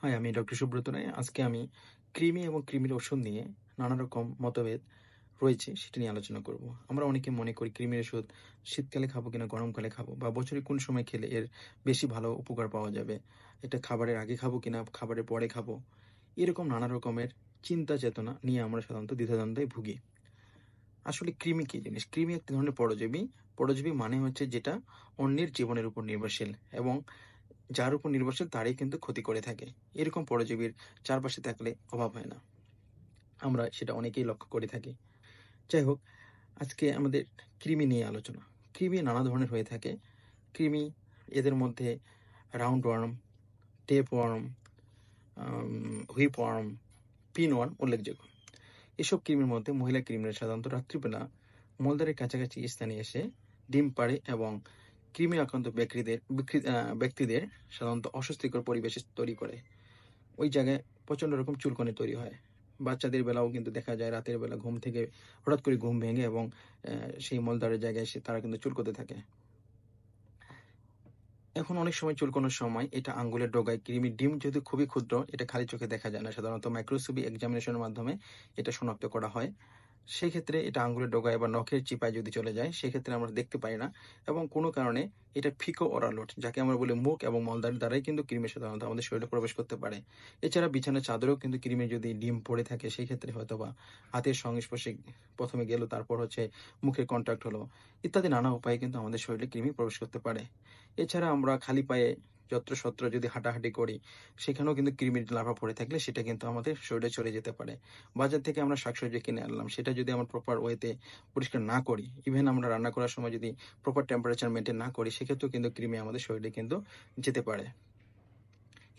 High, আমি doctor Subrata Roy. আজকে আমি কৃমি এবং কৃমির ওষুধ নিয়ে নানা রকম মতভেদ রয়েছে সেটা নিয়ে আলোচনা করব। আমরা অনেকে মনে করি কৃমির ওষুধ শীতকালে খাবো কিনা গরমকালে খাবো বা বছরে কোন সময় খেলে এর বেশি ভালো উপকার পাওয়া যাবে। এটা খাবারের আগে খাবো কিনা খাবারের পরে খাবো। এরকম নানা রকমের চিন্তা চেতনা নিয়ে আমরা সাধারণত দ্বিধাদ্বন্দ্বে ভুগি। আসলে কৃমি কি জিনিস? কৃমি এক ধরনের পরজীবী। পরজীবী মানে হচ্ছে যেটা অন্যের জীবনের উপর নির্ভরশীল এবং যার উপর নির্ভরশীল তারই কিন্তু ক্ষতি করে থাকে। এরকম পরজীবীর চারপাশে থাকলে অভাব হয় না। আমরা সেটা অনেকেই লক্ষ্য করে থাকি। যাই হোক, আজকে আমাদের কৃমি নিয়ে আলোচনা। কৃমি নানা ধরনের হয়ে থাকে। কৃমি এদের মধ্যে round worm, tape worm, whip worm, pin worm উল্লেখযোগ্য। এসব কৃমির মধ্যে মহিলা কৃমিরা সাধারণত রাত্রিবেলা মলদ্বারের কাছাকাছি স্থানে এসে ডিম পাড়ে এবং কৃমি আক্রান্ত ব্যক্তিদের সাধারণত অস্বস্তিকর পরিবেশ তৈরি করে। ওই জায়গায় প্রচণ্ড রকম চুলকানি তৈরি হয়। বাচ্চাদের বেলাও কিন্তু দেখা যায় রাতের বেলা ঘুম থেকে হঠাৎ করে ঘুম ভেঙে এবং সেই মলদ্বারের জায়গায় এসে তারা কিন্তু চুলকোতে থাকে। এখন অনেক সময় চুলকানোর সময় এটা আঙ্গুলের ডগায় কৃমির ডিম যেহেতু খুবই ক্ষুদ্র, এটা খালি চোখে দেখা যায় না। সাধারণত মাইক্রোস্কোপি এক্সামিনেশনের মাধ্যমে এটা শনাক্ত করা হয়। সেক্ষেত্রে এটা আঙ্গুলের ডগায় বা নখের চিপায় যদি চলে যায়, সেক্ষেত্রে আমরা দেখতে পাই না এবং কোনো কারণে এটা ফিকো ওরাল রুট, যাকে আমরা বলি মুখ এবং মলদ্বার দ্বারাই কিন্তু কৃমি সাধারণত আমাদের শরীরে প্রবেশ করতে পারে। এছাড়া বিছানার চাদরেও কিন্তু কৃমির যদি ডিম পড়ে থাকে, সেই ক্ষেত্রে হয়তোবা হাতের সংস্পর্শে প্রথমে গেল, তারপর হচ্ছে মুখের কন্ট্যাক্ট হলো, ইত্যাদি নানা উপায়ে কিন্তু আমাদের শরীরে কৃমি প্রবেশ করতে পারে। এছাড়া আমরা খালি পায়ে যত্রসত্র যদি হাঁটাহাঁটি করি, সেখানেও কিন্তু কৃমির লার্ভা পড়ে থাকলে সেটা কিন্তু আমাদের শরীরে চলে যেতে পারে। বাজার থেকে আমরা শাকসবজি কিনে আনলাম, সেটা যদি আমরা প্রপার ওয়েতে পরিষ্কার না করি, ইভেন আমরা রান্না করার সময় যদি প্রপার টেম্পারেচার মেনটেন না করি, সেক্ষেত্রেও কিন্তু কৃমি আমাদের শরীরে কিন্তু যেতে পারে।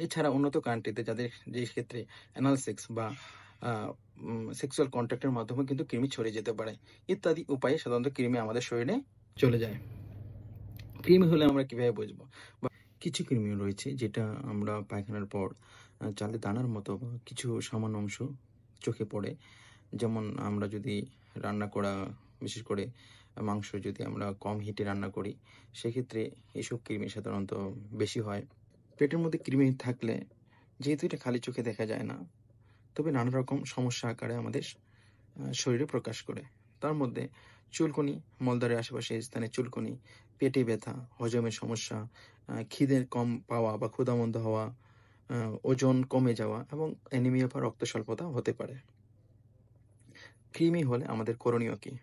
এছাড়া উন্নত কান্ট্রিতে যাদের যে ক্ষেত্রে অ্যানাল সেক্স বা সেক্সুয়াল কন্ট্যাক্টের মাধ্যমে কিন্তু কৃমি ছড়িয়ে যেতে পারে। ইত্যাদি উপায়ে সাধারণত কৃমি আমাদের শরীরে চলে যায়। কৃমি হলে আমরা কিভাবে বুঝবো? কিছু কৃমি রয়েছে যেটা আমরা পায়খানার পর চালের দানার মতো বা কিছু সামান্য অংশ চোখে পড়ে। যেমন আমরা যদি রান্না করা, বিশেষ করে মাংস যদি আমরা কম হিটে রান্না করি, সেক্ষেত্রে এসব কৃমি সাধারণত বেশি হয়। পেটের মধ্যে কৃমি থাকলে যেহেতু এটা খালি চোখে দেখা যায় না, তবে নানা রকম সমস্যা আকারে আমাদের শরীরে প্রকাশ করে। তার মধ্যে চুলকুনি, মলদ্বারের আশেপাশে স্থানে চুলকুনি, পেটে ব্যথা, হজমের সমস্যা, খিদে কম পাওয়া বা ক্ষুধামন্দ হওয়া, ওজন কমে যাওয়া এবং অ্যানিমিয়া বা রক্ত স্বল্পতা হতে পারে। কৃমি হলে আমাদের করণীয় কি?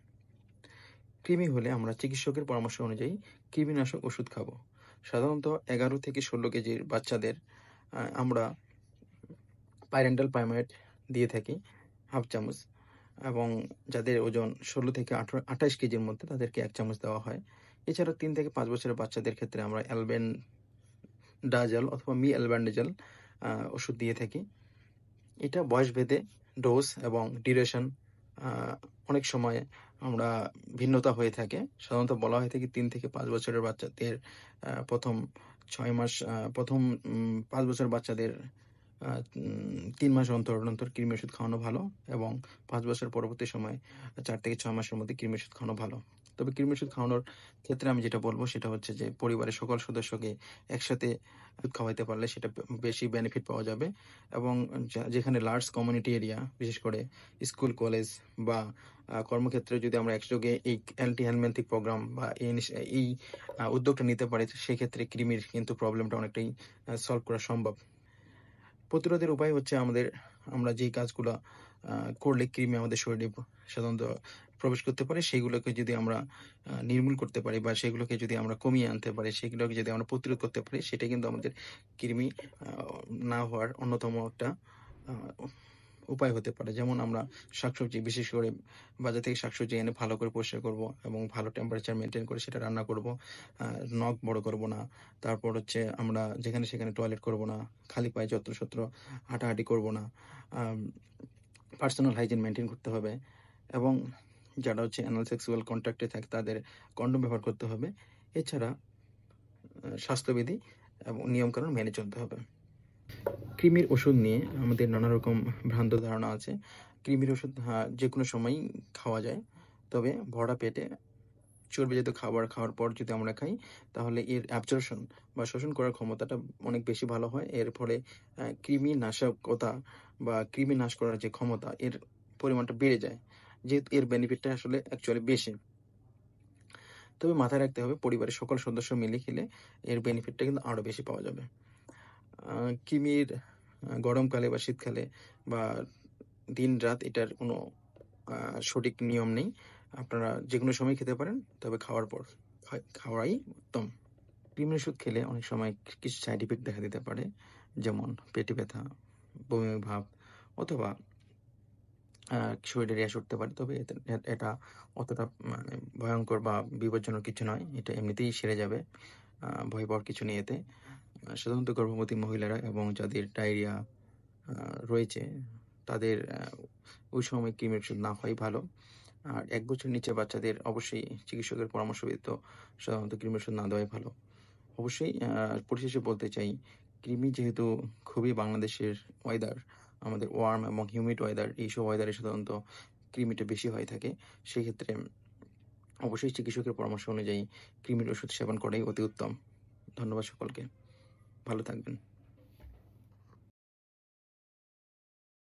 কৃমি হলে আমরা চিকিৎসকের পরামর্শ অনুযায়ী কৃমিনাশক ওষুধ খাবো। সাধারণত 11 থেকে 16 কেজির বাচ্চাদের আমরা পাইরেন্টাল পাইমাইড দিয়ে থাকি হাফ চামচ, এবং যাদের ওজন 16 থেকে 28 কেজির মধ্যে তাদেরকে 1 চামচ দেওয়া হয়। এছাড়া 3 থেকে 5 বছরের বাচ্চাদের ক্ষেত্রে আমরা অ্যালবেন্ডাজল অথবা অ্যালবেন্ডাজল ওষুধ দিয়ে থাকি। এটা বয়সভেদে ডোজ এবং ডিউরেশন অনেক সময় আমরা ভিন্নতা হয়ে থাকে। সাধারণত বলা হয়ে থাকে 3 থেকে 5 বছরের বাচ্চাদের প্রথম 6 মাস, প্রথম 5 বছরের বাচ্চাদের 3 মাস অন্তর অন্তর কৃমি ওষুধ খাওয়ানো ভালো এবং 5 বছর পরবর্তী সময় 4 থেকে 6 মাসের মধ্যে কৃমি ওষুধ খাওয়ানো ভালো। তবে কৃমি ওষুধ খাওয়ানোর ক্ষেত্রে আমি যেটা বলব সেটা হচ্ছে যে পরিবারের সকল সদস্যকে একসাথে ওষুধ খাওয়াইতে পারলে সেটা বেশি বেনিফিট পাওয়া যাবে এবং যেখানে লার্জ কমিউনিটি এরিয়া, বিশেষ করে স্কুল, কলেজ বা কর্মক্ষেত্রে যদি আমরা একযোগে এই অ্যান্টি হেলমিন্থিক প্রোগ্রাম বা এই উদ্যোগটা নিতে পারি, সেক্ষেত্রে কৃমির কিন্তু প্রবলেমটা অনেকটাই সলভ করা সম্ভব। প্রতিরোধের উপায় হচ্ছে আমরা যেই কাজগুলা করলে কৃমি আমাদের শরীরে সাধারণত প্রবেশ করতে পারে, সেগুলোকে যদি আমরা নির্মূল করতে পারি বা সেগুলোকে যদি আমরা কমিয়ে আনতে পারি, সেগুলোকে যদি আমরা প্রতিরোধ করতে পারি, সেটা কিন্তু আমাদের কৃমি না হওয়ার অন্যতম একটা উপায় হতে পারে। যেমন আমরা শাকসবজি, বিশেষ করে বাজার থেকে শাকসবজি এনে ভালো করে পরিষ্কার করব এবং ভালো টেম্পারেচার মেনটেন করে সেটা রান্না করব। নখ বড় করব না। তারপর হচ্ছে আমরা যেখানে সেখানে টয়লেট করব না। খালি পায়ে যত্রসত্র হাঁটাহাঁটি করব না। পার্সোনাল হাইজিন মেনটেন করতে হবে এবং যারা হচ্ছে অ্যানাল সেক্সুয়াল কন্ট্যাক্টে থাকে তাদের কন্ডোম ব্যবহার করতে হবে। এছাড়া স্বাস্থ্যবিধি এবং নিয়মকানুন মেনে চলতে হবে। কৃমির ওষুধ নিয়ে আমাদের নানা রকম ভ্রান্ত ধারণা আছে। কৃমির ওষুধ যেকোনো সময়ই খাওয়া যায়, তবে ভরা পেটে চর্বিজাত খাবার খাওয়ার পর যদি আমরা খাই, তাহলে এর অ্যাবজর্পশন বা শোষণ করার ক্ষমতাটা অনেক বেশি ভালো হয়। এর ফলে কৃমি নাশকতা বা কৃমি নাশ করার যে ক্ষমতা, এর পরিমাণটা বেড়ে যায়। যেহেতু এর বেনিফিটটা আসলে অ্যাকচুয়ালি বেশি। তবে মাথায় রাখতে হবে পরিবারের সকল সদস্য মিলে খেলে এর বেনিফিটটা কিন্তু আরো বেশি পাওয়া যাবে। কৃমির গরমকালে বা শীতকালে বা দিন-রাত এটার কোনো আ সঠিক নিয়ম নেই। আপনারা যেকোনো সময় খেতে পারেন, তবে খাওয়ার পর খাওয়াই উত্তম। কৃমির ওষুধ খেলে অনেক সময় কিছু সাইড ইফেক্ট দেখা দিতে পারে। যেমন পেটে ব্যথা, বমি ভাব অথবা আ শরীরে র্যাশ উঠতে পারে। তবে এটা অতটা মানে ভয়ংকর বা বিপজ্জনক কিছু নয়। এটা এমনিতেই সেরে যাবে। ভয় পাওয়ার কিছু নেই এতে। সাধারণত গর্ভবতী মহিলারা এবং যাদের ডায়রিয়া আ রয়েছে তাদের ওই সময় কৃমির ওষুধ না খাওয়াই ভালো। আর ১ বছরের নিচে বাচ্চাদের অবশ্যই চিকিৎসকের পরামর্শ ব্যতীত সাধারণত কৃমির ওষুধ না দেওয়াই ভালো। অবশ্যই পরিশেষে বলতে চাই, কৃমি যেহেতু খুবই বাংলাদেশের ওয়েদার, আমাদের ওয়ার্ম এবং হিউমিড ওয়েদার, এইসব ওয়েদারে সাধারণত কৃমিটা বেশি হয়ে থাকে। সেক্ষেত্রে অবশ্যই চিকিৎসকের পরামর্শ অনুযায়ী কৃমির ওষুধ সেবন করাই অতি উত্তম। ধন্যবাদ সকলকে। ভালো থাকবেন।